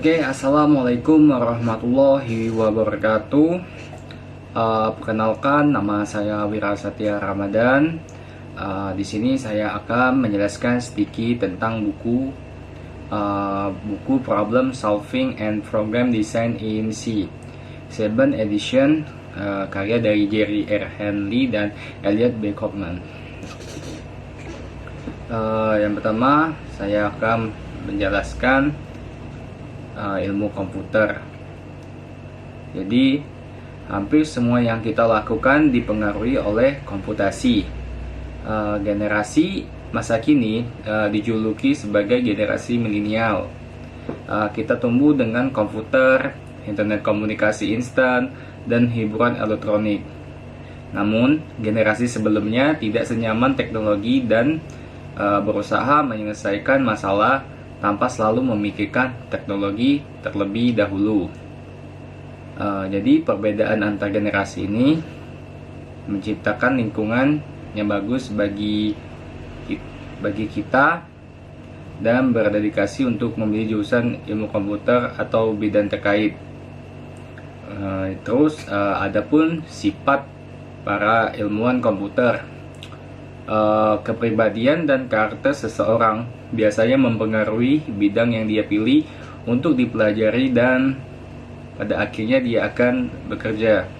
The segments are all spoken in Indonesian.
Oke, assalamualaikum warahmatullahi wabarakatuh. Perkenalkan, nama saya Wira Satya Ramadan. Di sini saya akan menjelaskan sedikit tentang buku Problem Solving and Program Design in C, 7 edition, karya dari Jerry R. Henley dan Elliot B. Kaufman. Yang pertama, saya akan menjelaskan ilmu komputer. Jadi hampir semua yang kita lakukan dipengaruhi oleh komputasi. Generasi masa kini dijuluki sebagai generasi milenial. Kita tumbuh dengan komputer, internet komunikasi instan, dan hiburan elektronik. Namun generasi sebelumnya tidak senyaman teknologi dan berusaha menyelesaikan masalah tanpa selalu memikirkan teknologi terlebih dahulu. Jadi perbedaan antar generasi ini menciptakan lingkungan yang bagus bagi kita dan berdedikasi untuk memilih jurusan ilmu komputer atau bidang terkait. Terus adapun sifat para ilmuwan komputer. Kepribadian dan karakter seseorang biasanya mempengaruhi bidang yang dia pilih untuk dipelajari dan pada akhirnya dia akan bekerja.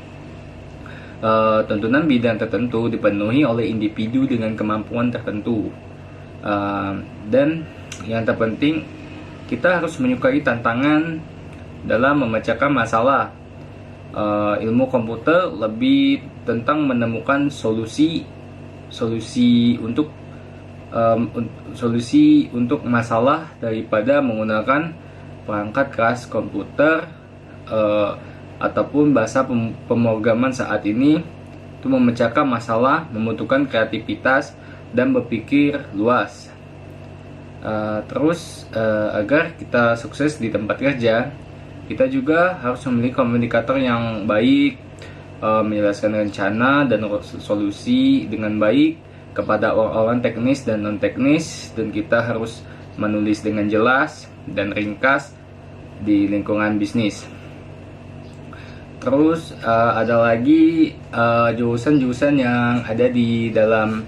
Tuntunan bidang tertentu dipenuhi oleh individu dengan kemampuan tertentu, dan yang terpenting kita harus menyukai tantangan dalam memecahkan masalah. Ilmu komputer lebih tentang menemukan solusi untuk masalah daripada menggunakan perangkat keras komputer ataupun bahasa pemrograman saat ini untuk memecahkan masalah membutuhkan kreativitas dan berpikir luas. Terus agar kita sukses di tempat kerja, kita juga harus memiliki komunikator yang baik, menjelaskan rencana dan solusi dengan baik kepada orang-orang teknis dan non-teknis, dan kita harus menulis dengan jelas dan ringkas di lingkungan bisnis. Terus ada lagi jurusan-jurusan yang ada di dalam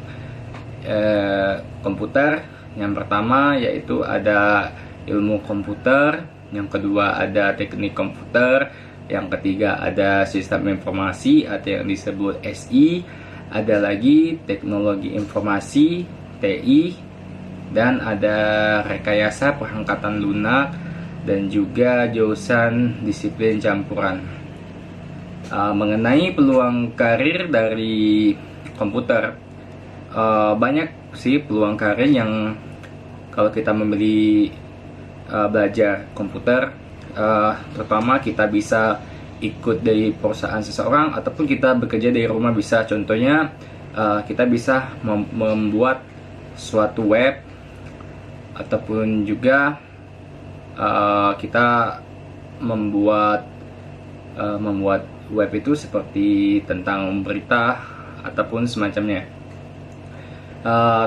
komputer. Yang pertama yaitu ada ilmu komputer, yang kedua ada teknik komputer, yang ketiga ada sistem informasi atau yang disebut SI, ada lagi teknologi informasi TI, dan ada rekayasa perangkatan lunak, dan juga jurusan disiplin campuran. Mengenai peluang karir dari komputer, banyak sih peluang karir yang kalau kita memilih belajar komputer. Terutama kita bisa ikut dari perusahaan seseorang ataupun kita bekerja dari rumah bisa. Contohnya kita bisa membuat suatu web, ataupun juga kita membuat web itu seperti tentang berita ataupun semacamnya.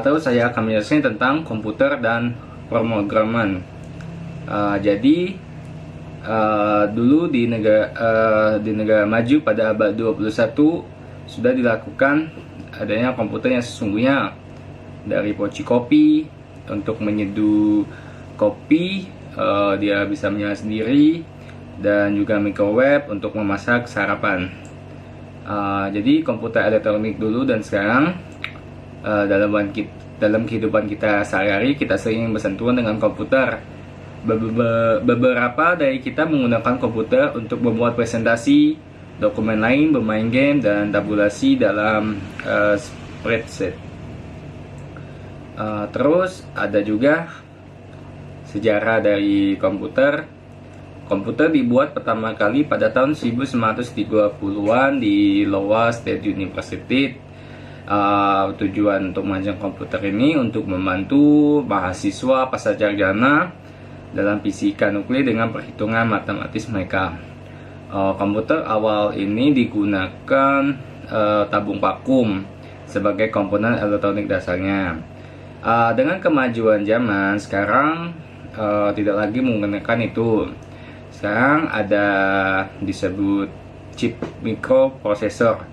Terus saya akan menjelaskan tentang komputer dan pemrograman. Jadi dulu di negara maju pada abad 21 sudah dilakukan adanya komputer yang sesungguhnya, dari poci kopi untuk menyeduh kopi, dia bisa menyala sendiri, dan juga microwave untuk memasak sarapan. Jadi komputer elektronik dulu dan sekarang dalam kehidupan kita sehari-hari kita sering bersentuhan dengan komputer. Beberapa dari kita menggunakan komputer untuk membuat presentasi, dokumen lain, bermain game, dan tabulasi dalam spreadsheet. Terus ada juga sejarah dari komputer. Komputer dibuat pertama kali pada tahun 1930-an di Iowa State University. Tujuan untuk mengajar komputer ini untuk membantu mahasiswa pascasarjana dalam fisika nuklir dengan perhitungan matematis mereka. Komputer awal ini digunakan tabung vakum sebagai komponen elektronik dasarnya. Dengan kemajuan zaman sekarang tidak lagi menggunakan itu. Sekarang ada disebut chip microprocessor.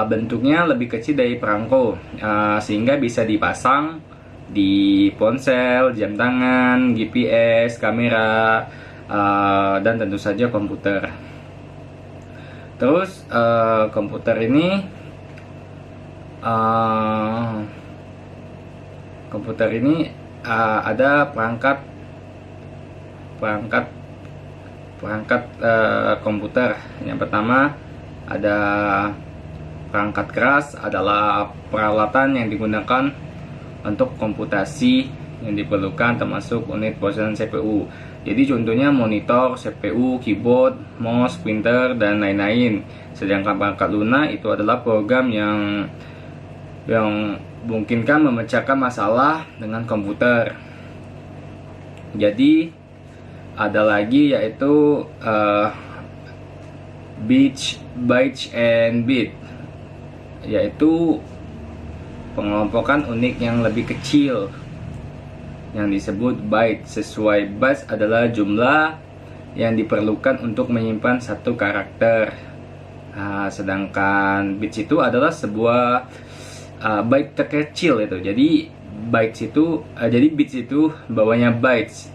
Bentuknya lebih kecil dari perangko, sehingga bisa dipasang di ponsel, jam tangan, GPS, kamera, dan tentu saja komputer. Terus komputer ini ada perangkat komputer. Yang pertama ada perangkat keras, adalah peralatan yang digunakan untuk komputasi yang diperlukan, termasuk unit processing CPU. Jadi contohnya monitor, CPU, keyboard, mouse, printer, dan lain-lain. Sedangkan perangkat lunak itu adalah program yang memungkinkan memecahkan masalah dengan komputer. Jadi ada lagi yaitu byte and bit, yaitu pengelompokan unik yang lebih kecil yang disebut byte. Sesuai bytes adalah jumlah yang diperlukan untuk menyimpan satu karakter. Sedangkan bits itu adalah sebuah byte terkecil itu. Jadi bits itu bawahnya bytes.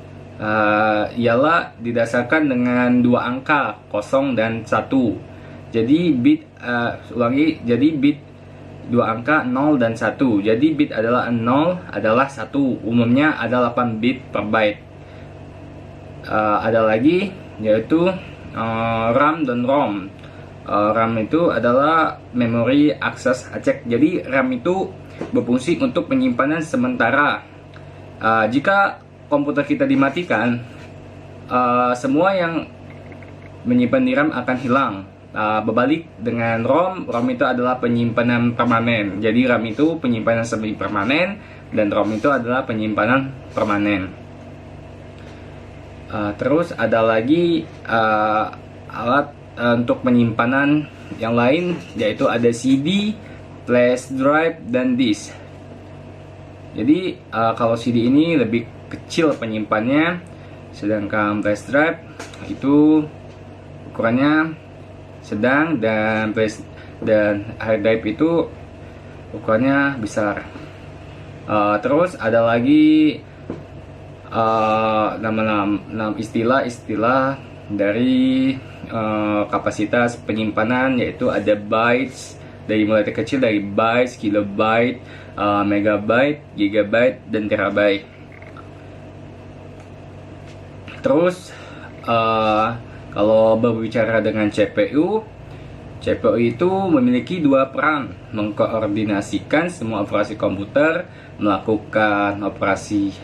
Ialah didasarkan dengan dua angka 0 dan 1. Jadi bit dua angka 0 dan 1. Jadi bit adalah 0 adalah 1. Umumnya ada 8 bit per byte. Ada lagi yaitu RAM dan ROM. RAM itu adalah memory access check. Jadi RAM itu berfungsi untuk penyimpanan sementara. Jika komputer kita dimatikan, semua yang menyimpan di RAM akan hilang. Berbalik dengan ROM itu adalah penyimpanan permanen. Jadi RAM itu penyimpanan semi permanen dan ROM itu adalah penyimpanan permanen. Terus ada lagi alat untuk penyimpanan yang lain, yaitu ada CD, flash drive, dan disk. Jadi kalau CD ini lebih kecil penyimpannya, sedangkan flash drive itu ukurannya sedang, dan hard drive itu ukurannya besar. Terus ada lagi nama istilah dari kapasitas penyimpanan, yaitu ada bytes, dari mulai terkecil dari bytes, kilobyte, megabyte, gigabyte, dan terabyte. Terus kalau berbicara dengan CPU itu memiliki dua peran: mengkoordinasikan semua operasi komputer, melakukan operasi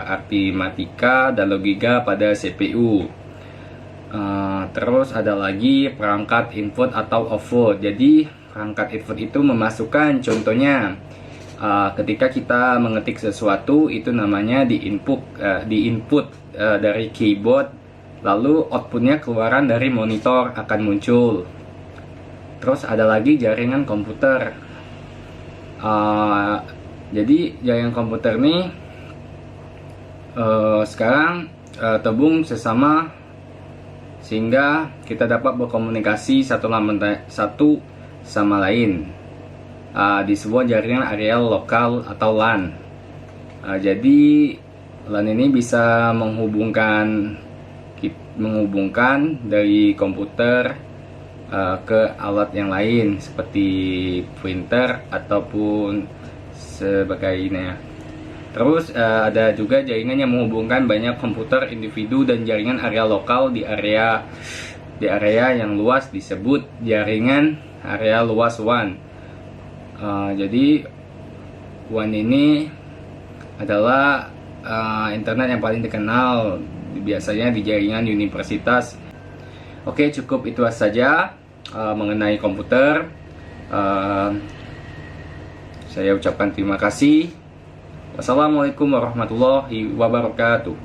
aritmatika dan logika pada CPU. Terus ada lagi perangkat input atau output. Jadi perangkat input itu memasukkan, contohnya ketika kita mengetik sesuatu itu namanya di input dari keyboard, lalu outputnya keluaran dari monitor akan muncul. Terus ada lagi jaringan komputer. Jadi jaringan komputer ini sekarang terhubung sesama, sehingga kita dapat berkomunikasi satu sama lain di sebuah jaringan area lokal atau LAN. Jadi LAN ini bisa menghubungkan dari komputer ke alat yang lain seperti printer ataupun sebagainya. Terus ada juga jaringan yang menghubungkan banyak komputer individu dan jaringan area lokal di area yang luas disebut jaringan area luas WAN. Jadi WAN ini adalah internet yang paling dikenal biasanya di jaringan universitas. Oke, cukup itu saja mengenai komputer. Saya ucapkan terima kasih. Wassalamualaikum warahmatullahi wabarakatuh.